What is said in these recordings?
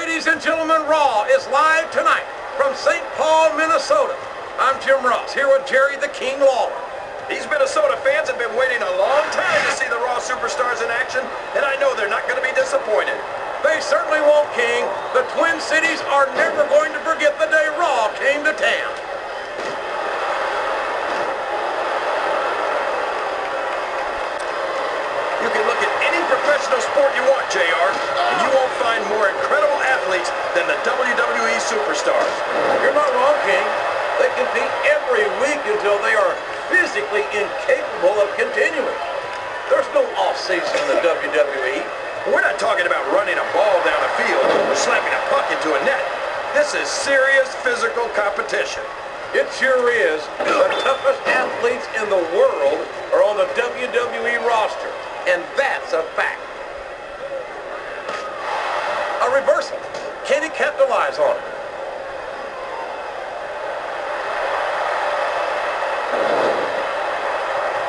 Ladies and gentlemen, Raw is live tonight from St. Paul, Minnesota. I'm Jim Ross, here with Jerry the King Lawler. These Minnesota fans have been waiting a long time to see the Raw Superstars in action, and I know they're not going to be disappointed. They certainly won't, King. The Twin Cities are never going to forget the day Raw came to town. You can look at any professional sport you want, JR, and you won't find more incredible athletes than the WWE Superstars. You're not wrong, King. They compete every week until they are physically incapable of continuing. There's no off-season in the WWE. We're not talking about running a ball down a field or slapping a puck into a net. This is serious physical competition. It sure is. The toughest athletes in the world are on the WWE roster, and that's a fact. A reversal. Can he capitalize on it?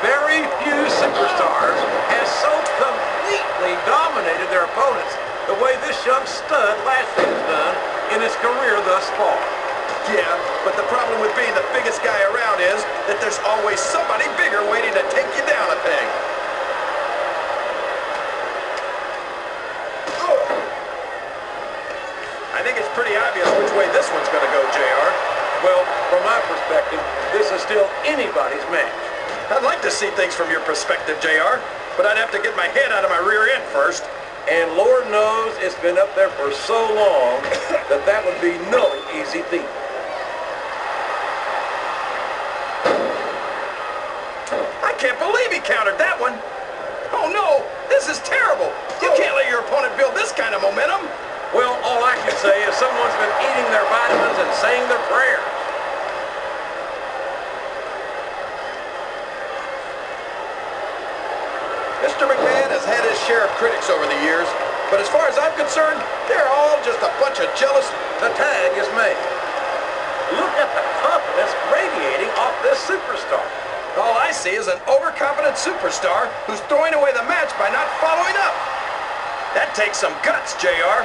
Very few superstars have so completely dominated their opponents the way this young stud Lashley's done in his career thus far. Yeah, but the problem with being the biggest guy around is that there's always somebody bigger waiting to take you down a peg. I think it's pretty obvious which way this one's going to go, JR. Well, from my perspective, this is still anybody's match. I'd like to see things from your perspective, JR, but I'd have to get my head out of my rear end first. And Lord knows it's been up there for so long that that would be no easy feat. I can't believe he countered that one. Oh no, this is terrible. You can't let your opponent build this kind of momentum. Well, all I can say is someone's been eating their vitamins and saying their prayers. Mr. McMahon has had his share of critics over the years, but as far as I'm concerned, they're all just a bunch of jealous... The tag is made. Look at the confidence radiating off this superstar. All I see is an overconfident superstar who's throwing away the match by not following up. That takes some guts, JR.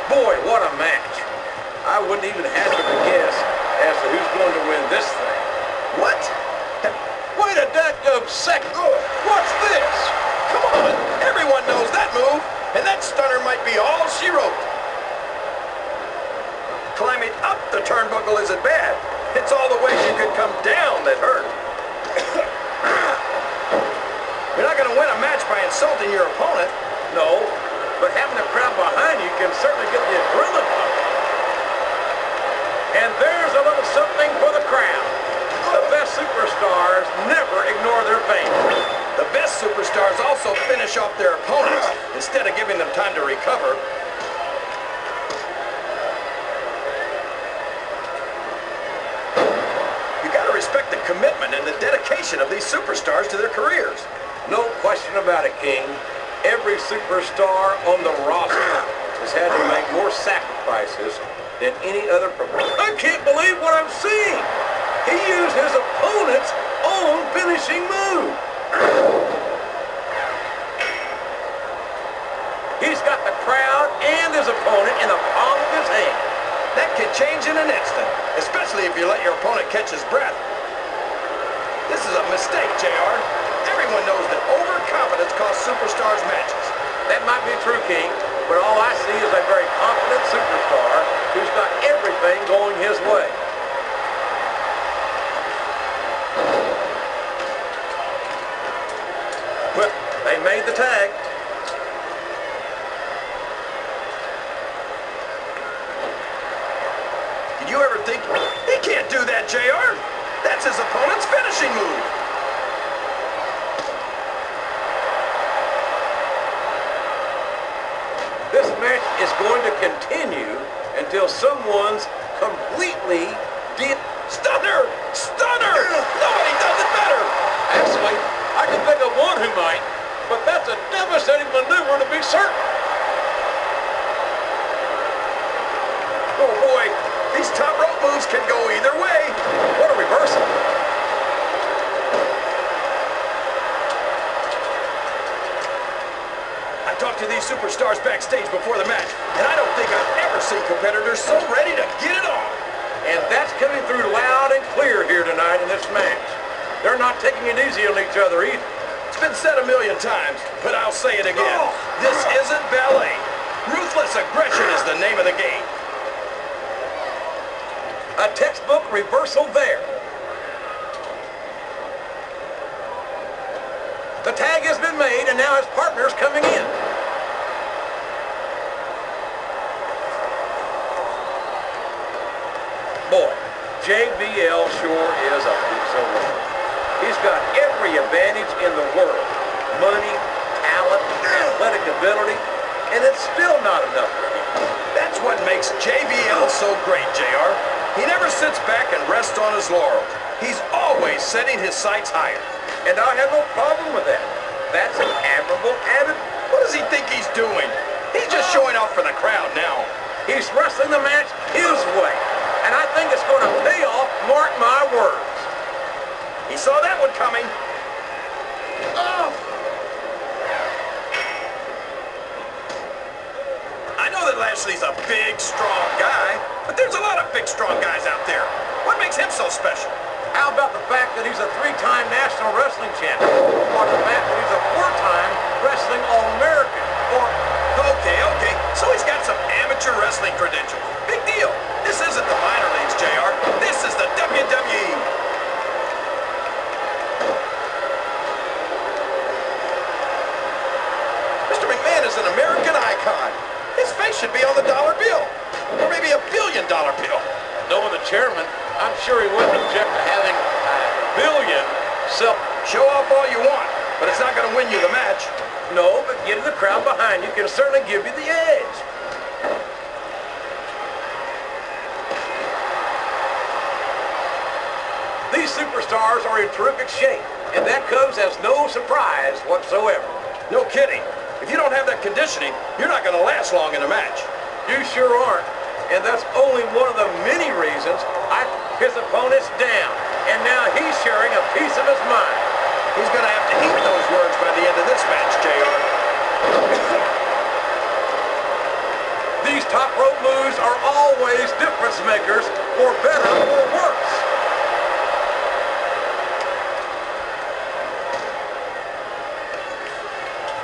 Boy, what a match. I wouldn't even hazard a guess as to who's going to win this thing. What? Wait a duck of second. What's this? Come on, everyone knows that move, and that stunner might be all she wrote. Climbing up the turnbuckle isn't bad. It's all the ways you could come down that hurt. You're not going to win a match by insulting your opponent. No, but having a crowd behind you can certainly get the adrenaline pumping. And there's a little something for the crowd. The best superstars never ignore their fame. The best superstars also finish off their opponents instead of giving them time to recover. You got to respect the commitment and the dedication of these superstars to their careers. No question about it, King. Every superstar on the roster has had to make more sacrifices than any other performer. I can't believe what I'm seeing. He used his opponent's own finishing move. He's got the crowd and his opponent in the palm of his hand. That can change in an instant, especially if you let your opponent catch his breath. This is a mistake, JR. Everyone knows that overconfidence costs superstars matches. That might be true, King, but all I see is a very confident superstar who's got everything going his way. Well, they made the tag. Did you ever think, he can't do that, JR? That's his opponent's finishing move. This match is going to continue until someone's completely Stunner! Stunner! Nobody does it better! Actually, I can think of one who might, but that's a devastating maneuver to be certain. Oh boy, these top rope moves can go either way. What a reversal. talked to these superstars backstage before the match, and I don't think I've ever seen competitors so ready to get it on. And that's coming through loud and clear here tonight in this match. They're not taking it easy on each other either. It's been said a million times, but I'll say it again. This isn't ballet. Ruthless aggression is the name of the game. A textbook reversal there. The tag has been made, and now his partner's coming in. Boy, JBL sure is a piece of work. He's got every advantage in the world. Money, talent, athletic ability, and it's still not enough for him. That's what makes JBL so great, JR. He never sits back and rests on his laurels. He's always setting his sights higher. And I have no problem with that. That's an admirable attitude. What does he think he's doing? He's just showing off for the crowd now. He's wrestling the match his way. And I think it's going to pay off, mark my words. He saw that one coming. Oh. I know that Lashley's a big, strong guy, but there's a lot of big, strong guys out there. What makes him so special? How about the fact that he's a 3-time National Wrestling Champion? Or the fact that he's a 4-time Wrestling All-American? Or... Okay. So he's got some amateur wrestling credentials. Big deal. This isn't the minor leagues, JR. This is the WWE. Mr. McMahon is an American icon. His face should be on the dollar bill. Or maybe $1 billion bill. Knowing the chairman, I'm sure he wouldn't object to having $1 billion self... Show off all you want, but it's not going to win you the match. No, but getting the crowd behind you can certainly give you the edge. These superstars are in terrific shape, and that comes as no surprise whatsoever. No kidding. If you don't have that conditioning, you're not going to last long in a match. You sure aren't. And that's only one of the many reasons I his opponents down. And now he's sharing a piece of his mind. He's going to have to eat those words by the end of this match, JR. These top rope moves are always difference makers, for better or worse.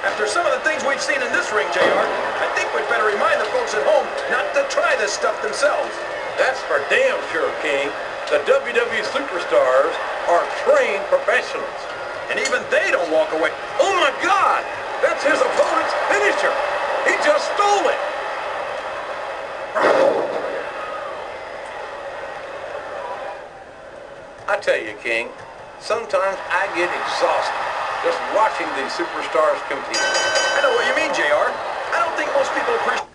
After some of the things we've seen in this ring, JR, I think we'd better remind the folks at home not to try this stuff themselves. That's for damn sure, King. The WWE superstars are trained professionals. And even they don't walk away. Oh my God! That's his opponent's finisher! He just stole it! I tell you, King, sometimes I get exhausted just watching these superstars compete. I know what you mean, JR. I don't think most people appreciate...